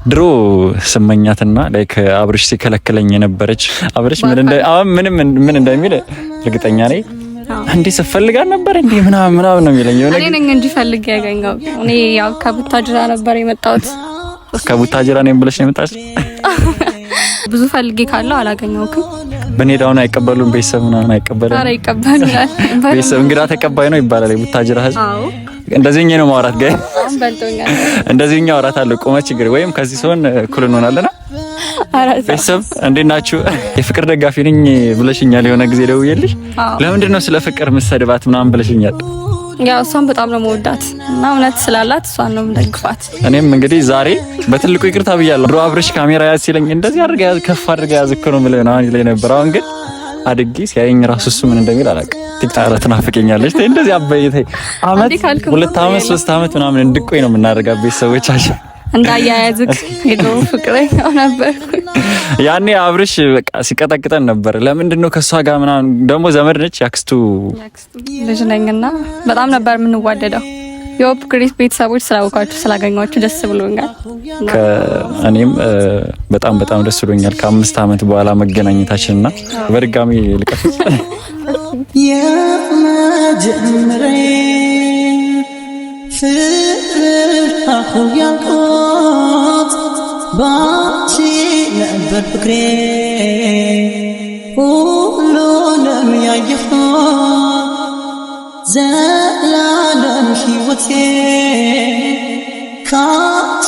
ድሮ ስመኛትና ላይክ አብርሽ ሲከለክለኝ የነበረች አብርሽ ምን እንደሚል እርግጠኛ ነኝ። እንዴ ስፈልጋ ነበር እንዴ ምናምን ነው የሚለኝ። የሆነ እኔ ነኝ እንጂ ፈልግ ያገኘው። እኔ ያው ከቡታጅራ ነበር የመጣሁት። ከቡታጅራ ነኝ ብለሽ ነው የመጣሽ? ብዙ ፈልጌ ካለው አላገኘውኩም። በኔዳውን አይቀበሉም፣ ቤተሰብ ምናምን አይቀበሉም። ኧረ ይቀበሉናል። ቤተሰብ እንግዳ ተቀባይ ነው ይባላል የቡታጅራ ህዝብ። አዎ እንደዚህኛ ነው ማውራት ጋር በልቶኛል። እንደዚህኛ አውራት አለ ቁመት ችግር ወይም ከዚህ ሲሆን እኩል እንሆናለና። ቤተሰብ እንዴት ናችሁ? የፍቅር ደጋፊ ነኝ ብለሽኛል የሆነ ጊዜ ደውዬልሽ። ለምንድን ነው ስለ ፍቅር ምሰድባት ምናምን ብለሽኛል። ያው እሷን በጣም ነው መወዳት እና እውነት ስላላት እሷን ነው ደግፋት። እኔም እንግዲህ ዛሬ በትልቁ ይቅርታ ብያለሁ። ድሮ አብርሽ ካሜራ ያዝ ሲለኝ እንደዚህ አድርጋ ያዝ ከፍ አድርጋ ያዝ እኮ ነው ማለት ነው ይለኝ ነበር። አሁን ግን አድጌ ሲያየኝ ራሱ እሱ ምን እንደሚል አላውቅም። ቲክታክ ትናፍቀኛለች እንደዚህ አበይተይ አመት 2 አመት 3 አመት ምናምን እንድቆይ ነው የምናደርጋው ቤተሰቦቻችን። እንዳያያዝክ ሄዶ ፍቅረኛው ነበር ያኔ አብርሽ በቃ ሲቀጠቅጠን ነበር። ለምንድን ነው ከሷ ጋር ምናምን ደግሞ ዘመድ ነች ያክስቱ ልጅ ነኝና በጣም ነበር የምንዋደደው። የኦፕ ክሪስ ቤተሰቦች ስላወቃችሁ ስላገኛችሁ ደስ ብሎኛል። እኔም በጣም ደስ ብሎኛል ከ5 አመት በኋላ መገናኘታችንና በድጋሚ ልቀጥል የመጀመሪያ ፍቅር ያልኩት ባንቺ ነበር ፍቅሬ ሁሉንም ያየሁት ዘላለም ሕይወቴ ካንቺ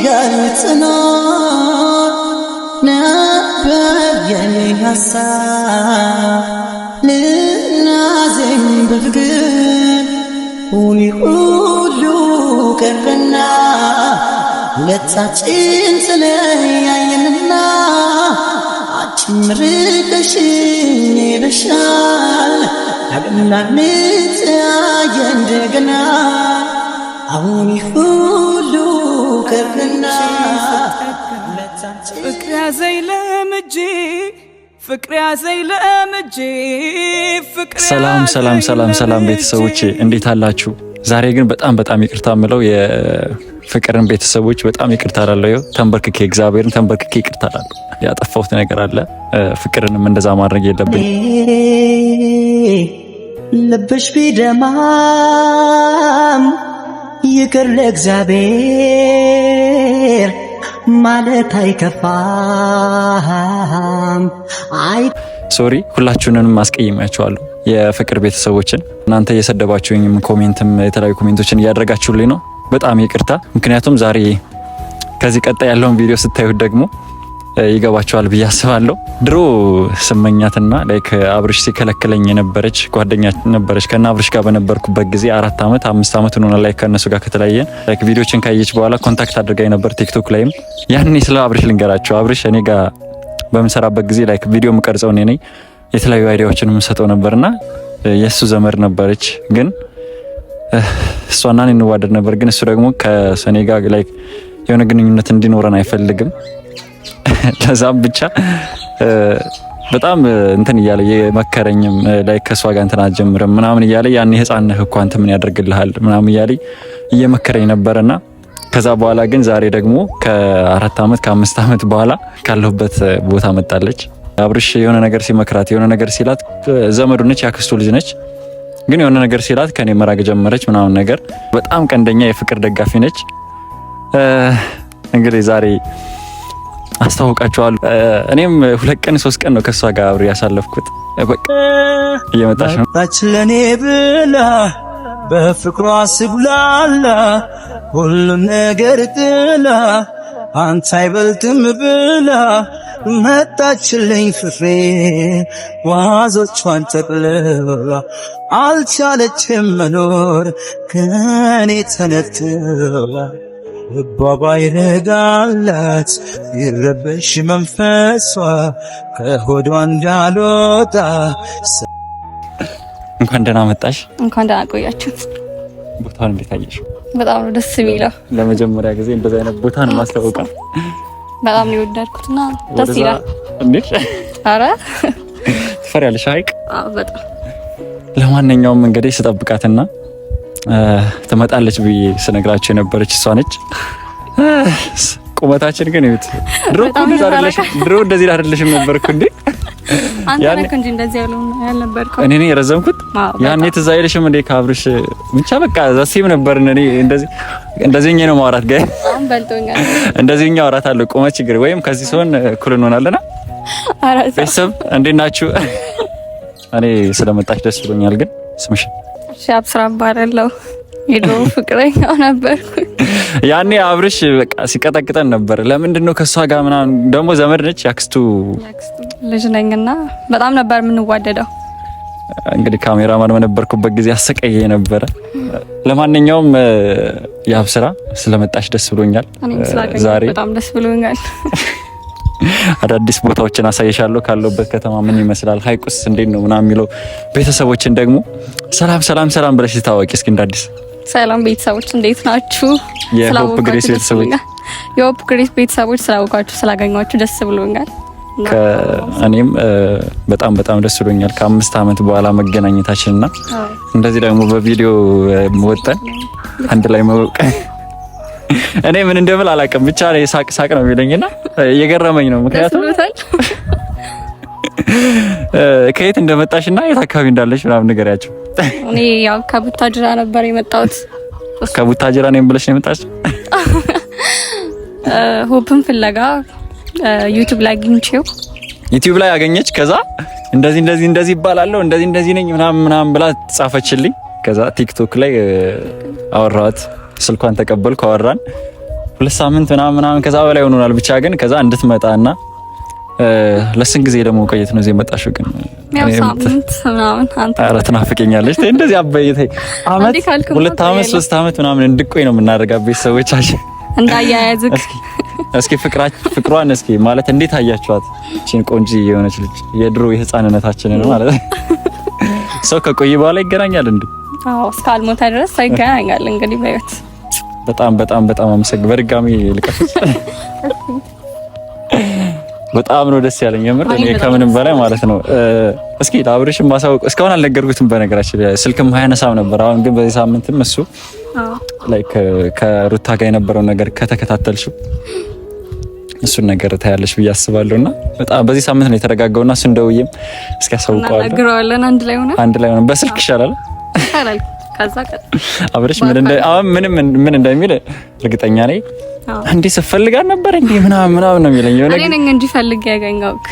ጋር ጽናት ነበር የኔ ሀሳብ ልናዜም በፍቅር ሁሉ ቀረና ሁለታችን ተለያየንና አንቺም ርቀሽኝ ሄደሻል ዳግም ላንተያየ እንደገና አሁን ሁሉ ቀረና ፍቅር ያዘኝ ለምጄ ፍቅር ያዘኝ ለምጄ ፍቅር ሰላም ቤተሰቦቼ እንዴት አላችሁ? ዛሬ ግን በጣም ይቅርታ ምለው የፍቅርን ቤተሰቦች በጣም ይቅርታ አላለሁ። ተንበርክኬ እግዚአብሔርን ተንበርክኬ ይቅርታ አላለሁ። ያጠፋሁት ነገር አለ። ፍቅርንም እንደዛ ማድረግ የለብኝ። ልብሽ ቢደማም ይቅር ለእግዚአብሔር ማለት አይከፋም። ሶሪ ሁላችሁንም አስቀይማችኋለሁ የፍቅር ቤተሰቦችን። እናንተ እየሰደባችሁኝም ኮሜንትም የተለያዩ ኮሜንቶችን እያደረጋችሁልኝ ነው። በጣም ይቅርታ። ምክንያቱም ዛሬ ከዚህ ቀጣይ ያለውን ቪዲዮ ስታዩት ደግሞ ይገባችኋል ብዬ አስባለሁ። ድሮ ስመኛትና ላይክ አብርሽ ሲከለክለኝ የነበረች ጓደኛ ነበረች። ከና አብርሽ ጋር በነበርኩበት ጊዜ 4 አመት 5 አመት ሆኖና ላይክ ከነሱ ጋር ከተለያየን ላይክ ቪዲዮችን ካየች በኋላ ኮንታክት አድርጋኝ ነበር ቲክቶክ ላይም። ያኔ ስለ አብርሽ ልንገራቸው። አብርሽ እኔ ጋር በምሰራበት ጊዜ ላይክ ቪዲዮ የምቀርጸው እኔ ነኝ። የተለያዩ አይዲያዎችን የምሰጠው ነበርና የሱ ዘመድ ነበረች። ግን እሷና እኔ እንዋደድ ነበር። ግን እሱ ደግሞ ከሰኔ ጋር ላይክ የሆነ ግንኙነት እንዲኖረን አይፈልግም። ለዛም ብቻ በጣም እንትን እያለ የመከረኝም ላይ ከሷ ጋር እንትን አትጀምርም ምናምን እያለ ያኔ ህፃን ነህ እኮ አንተ ምን ያደርግልሃል ምናምን እያለ እየመከረኝ ነበርና ከዛ በኋላ ግን ዛሬ ደግሞ ከ4 አመት ከ5 አመት በኋላ ካለሁበት ቦታ መጣለች። አብርሽ የሆነ ነገር ሲመክራት የሆነ ነገር ሲላት ዘመዱ ነች፣ ያክስቱ ልጅ ነች። ግን የሆነ ነገር ሲላት ከኔ መራቅ ጀመረች ምናምን ነገር። በጣም ቀንደኛ የፍቅር ደጋፊ ነች። እንግዲህ ዛሬ አስተዋውቃቸዋለሁ። እኔም 2 ቀን 3 ቀን ነው ከሷ ጋር አብሬ ያሳለፍኩት። በቃ እየመጣች ነው ታች ለኔ ብላ በፍቅሯ ስጉላላ ሁሉ ነገር ጥላ አንተ አይበልጥም ብላ መጣችልኝ ፍሬ ዋዞቿን ጠቅልላ አልቻለችም መኖር ከኔ ተነጥላ ልቧ ይረጋላት ይረበሽ መንፈሷ ከሆዷ እንዳልወጣ። እንኳን ደህና መጣሽ። እንኳን ደህና ቆያችሁ። ቦታውን እንዴት አየሽው? በጣም ነው ደስ የሚለው። ለመጀመሪያ ጊዜ እንደዛ አይነት ቦታ ነው ማስተዋወቃ። በጣም ነው የወደድኩትና ደስ ይላል። እንዴት? አረ ትፈሪያለሽ ሀይቅ? አዎ በጣም። ለማንኛውም እንግዲህ ስጠብቃትና ትመጣለች ብዬ ስነግራችሁ የነበረች እሷ ነች። ቁመታችን ግን ይሁት ድሮ እንደዚህ አይደለሽም ነበርኩ እንዴ? አንተ ነህ እንጂ እንደዚህ ያልነበርከው። እኔ ነኝ የረዘምኩት ያኔ ትዝ አይልሽም እንዴ? ካብርሽ ብቻ በቃ ዘሲም ነበር። እኔ እንደዚህኛ ነው ማውራት ጋር አሁን በልቶኛል። እንደዚህኛ አውራት አለ ቁመት ችግር ወይም ከዚህ ሲሆን እኩል እንሆናለና። ቤተሰብ እንዴት ናችሁ? እኔ ስለመጣች ደስ ብሎኛል። ግን ስምሽ? እሺ አብስራ እባላለሁ። የድሮ ፍቅረኛው ነበርኩ ያኔ አብርሽ በቃ ሲቀጠቅጠን ነበር። ለምንድን ነው ከሷ ጋር ምናምን ደግሞ ዘመድ ነች ያክስቱ ልጅ ነኝና በጣም ነበር የምንዋደደው። እንግዲህ ካሜራማን በነበርኩበት ጊዜ አሰቀየ ነበረ። ለማንኛውም የአብስራ ስለመጣሽ ደስ ብሎኛል። ዛሬ በጣም ደስ ብሎኛል። አዳዲስ ቦታዎችን አሳይሻለሁ። ካለውበት ከተማ ምን ይመስላል፣ ሀይቁስ እንዴት ነው ምናምን የሚለው ቤተሰቦችን ደግሞ ሰላም ብለሽ ታዋቂ እስኪ እንዳዲስ። ሰላም ቤተሰቦች እንዴት ናችሁ? የሆፕ ግሬስ ቤተሰቦች የሆፕ ግሬስ ቤተሰቦች ስላወቃችሁ ስላገኛችሁ ደስ ብሎኛል። እኔም በጣም ደስ ብሎኛል ከ5 ዓመት በኋላ መገናኘታችንና እንደዚህ ደግሞ በቪዲዮ ወጣን አንድ ላይ መውቀ እኔ ምን እንደምል አላውቅም። ብቻ ላይ ሳቅ ነው የሚለኝና እየገረመኝ ነው። ምክንያቱም ከየት እንደመጣሽና የት አካባቢ እንዳለሽ ምናምን ንገሪያቸው። እኔ ያው ከቡታጅራ ነበር የመጣሁት። ከቡታጅራ ነኝ ብለሽ ነው የመጣሽው? ሆፕን ፍለጋ ዩቲዩብ ላይ አግኝቼው ዩቲዩብ ላይ አገኘች። ከዛ እንደዚህ ይባላለሁ እንደዚህ ነኝ ምናምን ብላ ጻፈችልኝ። ከዛ ቲክቶክ ላይ አወራኋት፣ ስልኳን ተቀበልኩ፣ አወራን 2 ሳምንት ምናምን ከዛ በላይ ሆኖናል። ብቻ ግን ከዛ እንድትመጣና ለስንት ጊዜ ደግሞ ቆየት ነው እዚህ የመጣሽው? ግን ያው ሳምንት ምናምን አንተ ኧረ ትናፍቀኛለሽ። እንደዚህ አበይቴ አመት 2 አመት 3 አመት ምናምን እንድቆይ ነው የምናደርጋት ቤተሰቦቻችን እንዳያያዝክ። እስኪ ፍቅሯን እስኪ ማለት እንዴት አያችኋት? እቺን ቆንጂ የሆነች ልጅ የድሮ የህፃንነታችንን ማለት ሰው ከቆየ በኋላ ይገናኛል እንዴ? አዎ እስካልሞታ ድረስ ይገናኛል። እንግዲህ በህይወት በጣም አመሰግናለሁ። በድጋሚ ልቀፍሽ በጣም ነው ደስ ያለኝ የምር እኔ ከምንም በላይ ማለት ነው። እስኪ ለአብርሽም ማሳወቅ እስካሁን አልነገርኩትም በነገራችን ላይ ስልክም አያነሳም ነበር። አሁን ግን በዚህ ሳምንትም እሱ ላይክ ከሩታ ጋር የነበረው ነገር ከተከታተልሽው እሱን ነገር ታያለሽ ብዬ አስባለሁና በጣም በዚህ ሳምንት ነው የተረጋጋውና እሱ እንደውዬም እስኪ አሳውቀዋለሁ። እናግረዋለን አንድ ላይ ሆነ በስልክ ይሻላል። ከዛ አብርሽ ምን እንደሚል እርግጠኛ ነኝ። አንዴ ስፈልጋት ነበር እንዴ ምናምን ነው የሚለኝ። የሆነ እኔ ነኝ እንጂ ፈልግ ያገኘውክ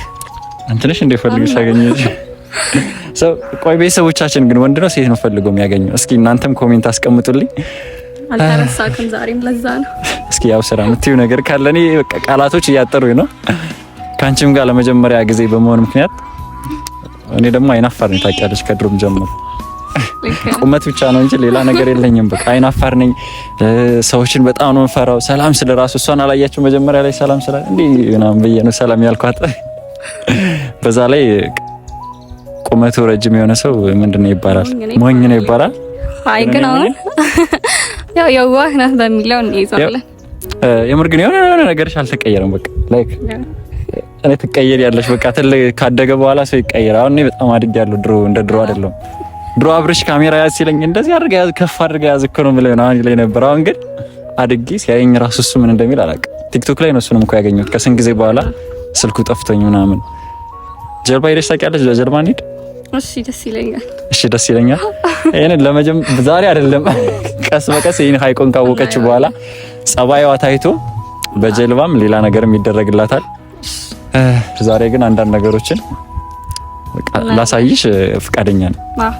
አንተ ነሽ እንዴ ፈልግሽ ያገኘሽ? ቆይ ቤተሰቦቻችን ግን ወንድ ነው ሴት ነው ፈልጎ የሚያገኘው? እስኪ እናንተም ኮሜንት አስቀምጡልኝ። አልተረሳክም ዛሬም ለዛ ነው። እስኪ ያው ስራ የምትይው ነገር ካለ እኔ በቃ ቃላቶች እያጠሩኝ ነው። ካንቺም ጋር ለመጀመሪያ ጊዜ በመሆን ምክንያት እኔ ደግሞ አይናፋር ነኝ ታውቂያለሽ፣ ከድሮም ጀምሮ ቁመት ብቻ ነው እንጂ ሌላ ነገር የለኝም። በቃ አይናፋር ነኝ። ሰዎችን በጣም ነው የምፈራው። ሰላም ስለ ራሱ እሷን አላያችሁ መጀመሪያ ላይ ሰላም ስለ እንዴ ምናምን ብዬ ነው ሰላም ያልኳት። በዛ ላይ ቁመቱ ረጅም የሆነ ሰው ምንድነው ይባላል? ሞኝ ነው ይባላል። አይ ግን አሁን ያው የዋህ ነህ በሚለው እንይዛለን። የምር ግን የሆነ ነገርሽ አልተቀየረም። በቃ ላይክ እኔ ትቀየር ያለሽ በቃ ካደገ በኋላ ሰው ይቀየራል። አሁን እኔ በጣም አድጌያለሁ። እንደ ድሮ አይደለም። ድሮ አብርሽ ካሜራ ያዝ ሲለኝ እንደዚህ አድርገህ ያዝ ከፍ አድርገህ ያዝ እኮ ነው የምልህ አሁን ላይ ነበር። አሁን ግን አድጌ ሲያየኝ ራሱ እሱ ምን እንደሚል አላውቅም። ቲክቶክ ላይ ነው እሱንም እኮ ያገኘሁት ከስንት ጊዜ በኋላ ስልኩ ጠፍቶኝ ምናምን። ጀልባ ሄደሽ ታውቂያለሽ? ጀልባ እንሂድ። እሺ ደስ ይለኛል። ይሄን ዛሬ አይደለም ቀስ በቀስ ይሄን ሀይቆን ካወቀች በኋላ ጸባይዋ ታይቶ በጀልባም ሌላ ነገርም ይደረግላታል። ዛሬ ግን አንዳንድ ነገሮችን ላሳይሽ ፍቃደኛ ነኝ።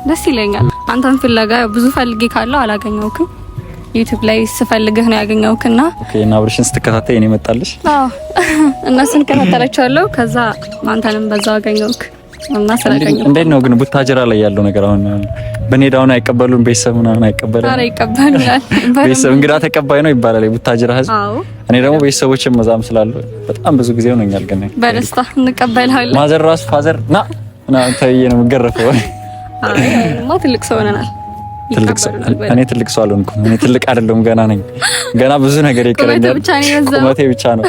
ደስ ይለኛል። አንተን ፍለጋ ብዙ ፈልጌ ካለው አላገኘውክም። ዩቲዩብ ላይ ስፈልግህ ነው ያገኘውክና ኦኬ። እና አብርሽን ስትከታተይ እኔ መጣልሽ? አዎ እነሱን ከተከታተላቸዋለሁ። ከዛ አንተንም በዛው አገኘውክ እና ስለገኘው። እንዴት ነው ግን ቡታጅራ ላይ ያለው ነገር? አሁን በኔዳውን አይቀበሉን? ቤተሰብ ምናምን አይቀበሉን? ኧረ ይቀበሉናል። ቤተሰብ እንግዳ ተቀባይ ነው ይባላል የቡታጅራ ህዝብ። አዎ እኔ ደግሞ ቤተሰቦችም መዛም ስላሉ በጣም ብዙ ጊዜ ሆነኛል። ግን በደስታ እንቀበልሃለን። ማዘር ራሱ ፋዘር ና ተይዬ ነው የምገረፈው። አይ ማ ትልቅ ሰው ሆነናል። እኔ ትልቅ ሰው አልሆንኩም። እኔ ትልቅ አይደለም ገና ነኝ። ገና ብዙ ነገር ይቀረኛል። ቁመቴ ብቻ ነው።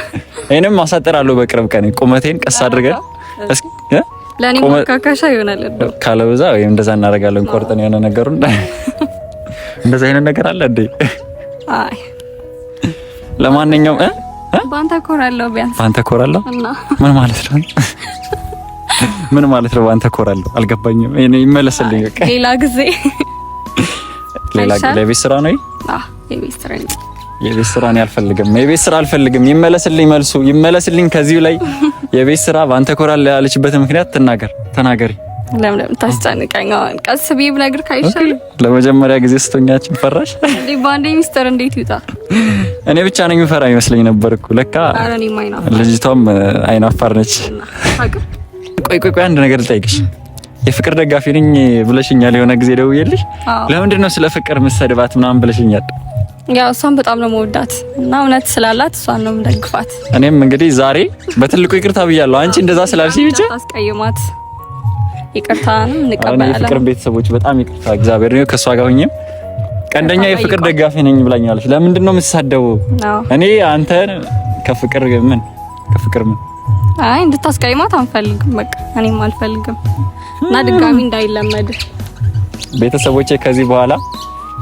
እኔንም አሳጥራለሁ በቅርብ ቀን ቁመቴን ቀስ አድርገን እስኪ ለኔ ማካካሻ ይሆናል ካለበዛ ወይም እንደዛ እናደርጋለን። ቆርጠን የሆነ ነገሩን እንደዛ አይነት ነገር አለ እንዴ? አይ ለማንኛውም ባንተ ኮራለሁ ቢያንስ ባንተ ኮራለሁ እና ምን ማለት ነው? ምን ማለት ነው ባንተ ኮራለሁ? አልገባኝም። እኔ ይመለስልኝ በቃ ሌላ ጊዜ ለቤት ስራ ነው። የቤት ስራ ነው። የቤት ስራ ነው አልፈልግም። የቤት ስራ አልፈልግም። ይመለስልኝ፣ መልሱ ይመለስልኝ። ከዚህ ላይ የቤት ስራ ባንተ ኮራለሁ ያለችበት ምክንያት ተናገሪ። ለምን ታስጨንቀኝ? ቀስ ብዬ ብነግርህ አይሻልም? ለመጀመሪያ ጊዜ ስቶኛችን ፈራሽ እንዴ? ባንዴ ሚስጥር እንዴት ይውጣ? እኔ ብቻ ነኝ ፈራ ይመስለኝ ነበር እኮ ለካ ልጅቷም አይናፋር ነች። ቆይ አንድ ነገር ልጠይቅሽ። የፍቅር ደጋፊ ነኝ ብለሽኛል የሆነ ጊዜ ደውዬልሽ። ለምንድን ነው ስለ ፍቅር መሰደባት ምናምን ብለሽኛል? ያው እሷን በጣም ነው መወዳት እና እውነት ስላላት እሷን ነው የምደግፋት። እኔም እንግዲህ ዛሬ በትልቁ ይቅርታ ብያለሁ። አንቺ እንደዛ ስላልሽኝ ብቻ አስቀይማት ይቅርታን እንቀበላለን። የፍቅር ቤተሰቦች በጣም ይቅርታ። እግዚአብሔር ነው ከሷ ጋር ሆኜም ቀንደኛ የፍቅር ደጋፊ ነኝ ብላኛለች። ለምንድን ነው የምትሳደው? እኔ አንተ ከፍቅር ምን አይ እንድታስቀይማት አንፈልግም። በቃ እኔም አልፈልግም እና ድጋሚ እንዳይለመድ ቤተሰቦቼ ከዚህ በኋላ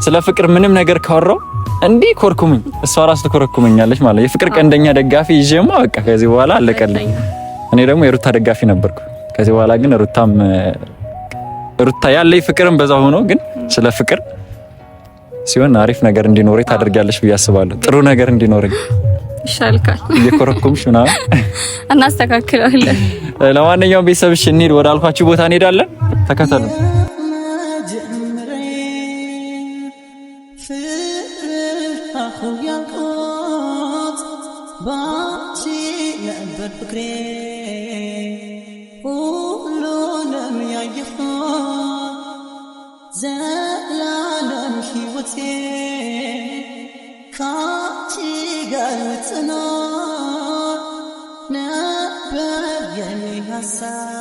ስለ ፍቅር ምንም ነገር ካወራው እንዲህ ኮርኩምኝ። እሷ ራስ ትኮረኩመኛለች ማለት የፍቅር ቀንደኛ ደጋፊ ይዤማ በቃ ከዚህ በኋላ አለቀልኝ። እኔ ደግሞ የሩታ ደጋፊ ነበርኩ። ከዚህ በኋላ ግን ሩታ ያለኝ ፍቅርም በዛ ሆኖ ግን ስለ ፍቅር ሲሆን አሪፍ ነገር እንዲኖረኝ ታደርጊያለሽ ብዬ አስባለሁ። ጥሩ ነገር እንዲኖረኝ ይሻልካል። እየኮረኩምሽ ምናምን እናስተካክላለን። ለማንኛውም ቤተሰብሽ እንሂድ፣ ወደ አልኳችሁ ቦታ እንሄዳለን። ተከተሉ። ዘላለም ሕይወቴ ካንቺ ጋር ጽናት ነበር የኔ ሀሳብ